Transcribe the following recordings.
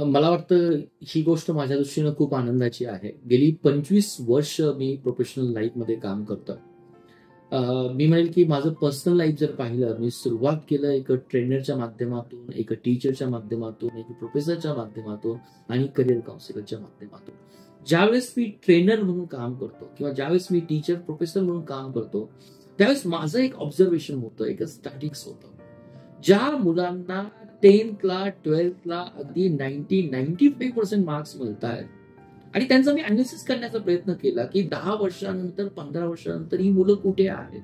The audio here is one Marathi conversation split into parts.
मला वाटतं ही गोष्ट माझ्या दृष्टीनं खूप आनंदाची आहे. गेली 25 वर्ष मी प्रोफेशनल लाईफमध्ये काम करतोय. मी म्हणेल की माझं पर्सनल लाईफ जर पाहिलं, मी सुरुवात केलं एक ट्रेनरच्या माध्यमातून, एक टीचरच्या माध्यमातून, एक प्रोफेसरच्या माध्यमातून आणि करिअर काउन्सिलरच्या माध्यमातून. ज्यावेळेस मी ट्रेनर म्हणून काम करतो किंवा ज्यावेळेस मी टीचर, प्रोफेसर म्हणून काम करतो, त्यावेळेस माझं एक ऑब्झर्वेशन होतं, एक स्टॅटिक्स होतं. ज्या मुलांना 10th ला 12th ला अगदी 95% मार्क्स मिळत आहेत आणि त्यांचा मी अनालिसिस करण्याचा प्रयत्न केला की 10 वर्षानंतर 15 वर्षानंतर ही मुलं कुठे आहेत.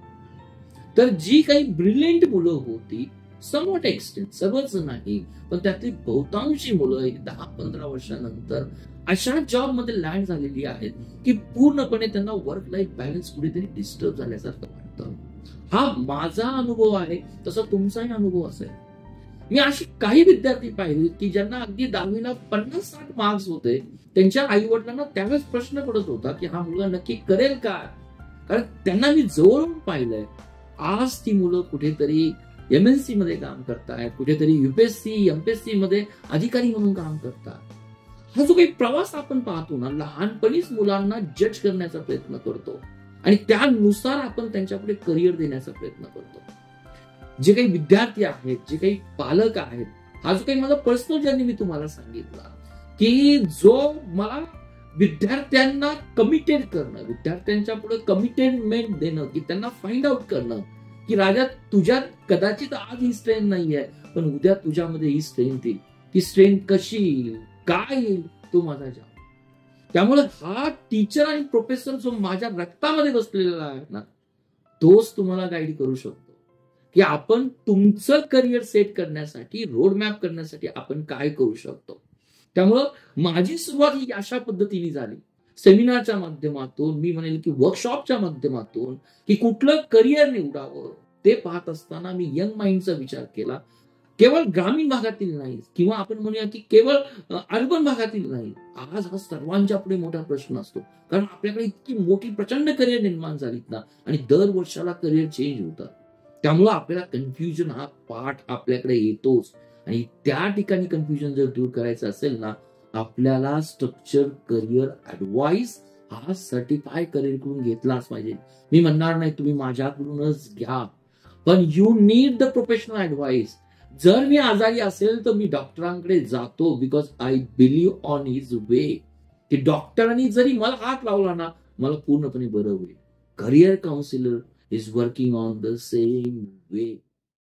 तर जी काही ब्रिलियंट मुलं होती, समवॉट एक्सटेंट, सर्वच नाही, पण त्यातली बहुतांशी मुलं 10-15 वर्षानंतर अशा जॉब मध्ये लँड झालेली आहेत की पूर्णपणे त्यांना वर्क लाईफ बॅलन्स कुठेतरी डिस्टर्ब झाल्यासारखं वाटतं. हा माझा अनुभव आहे, तसा तुमचाही अनुभव असेल. मी अशी काही विद्यार्थी पाहिले की ज्यांना अगदी 10वीला 50-60 मार्क्स होते. त्यांच्या आई वडिलांना त्यावेळेस प्रश्न पडत होता की हा मुलगा नक्की करेल काय, कारण त्यांना मी जवळून पाहिलंय. आज ती मुलं कुठेतरी MNC मध्ये काम करतायत, कुठेतरी UPSC MPSC मध्ये अधिकारी म्हणून काम करतात. हा जो काही प्रवास आपण पाहतो ना, लहानपणीच मुलांना जज करण्याचा प्रयत्न करतो आणि त्यानुसार आपण त्यांच्यापुढे करिअर देण्याचा प्रयत्न करतो. जे काही विद्यार्थी आहेत, जे काही पालक आहेत, हा जो काही माझा पर्सनल जर्नी मी तुम्हाला सांगितला की जो मला विद्यार्थ्यांना कमिटेड करणं, विद्यार्थ्यांच्या पुढे कमिटेडमेंट देणं, की त्यांना फाइंड आउट करणं की राजा, तुझ्यात कदाचित आज ही स्ट्रेंथ नाहीये, पण उद्या तुझ्यामध्ये ही स्ट्रेंथ येईल. ती स्ट्रेंथ कशी येईल, काय येईल, तो माझा जॉब. त्यामुळे हा टीचर आणि प्रोफेसर जो माझ्या रक्तामध्ये बसलेला आहे ना, तोच तुम्हाला गाईड करू शकतो की आपण तुमचं करिअर सेट करण्यासाठी, रोड मॅप करण्यासाठी आपण काय करू शकतो. त्यामुळं माझी सुरुवात ही अशा पद्धतीने झाली, सेमिनारच्या माध्यमातून, मी म्हणेल की वर्कशॉपच्या माध्यमातून, की कुठलं करिअर निवडावं ते पाहत असताना मी यंग माइंडचा विचार केला. केवळ ग्रामीण भागातील नाही किंवा आपण म्हणूया की केवळ अर्बन भागातील नाही. आज हा सर्वांच्या पुढे मोठा प्रश्न असतो, कारण आपल्याकडे इतकी मोठी प्रचंड करिअर निर्माण झालीत ना, आणि दर वर्षाला करिअर चेंज होतं. त्यामुळं आपल्याला कन्फ्युजन हा पार्ट आपल्याकडे येतोच, आणि त्या ठिकाणी कन्फ्युजन जर दूर करायचं असेल ना, आपल्याला स्ट्रक्चर करिअर ऍडवाइस हा सर्टिफाय करिअर कडून घेतलाच पाहिजे. मी म्हणणार नाही तुम्ही माझ्याकडूनच घ्या, पण you need the professional advice. जर मी आजारी असेल तर मी डॉक्टरांकडे जातो, because I believe on his way. की डॉक्टरांनी जरी मला हात लावला ना, मला पूर्णपणे बरं होईल. Career counsellor is working on the same way.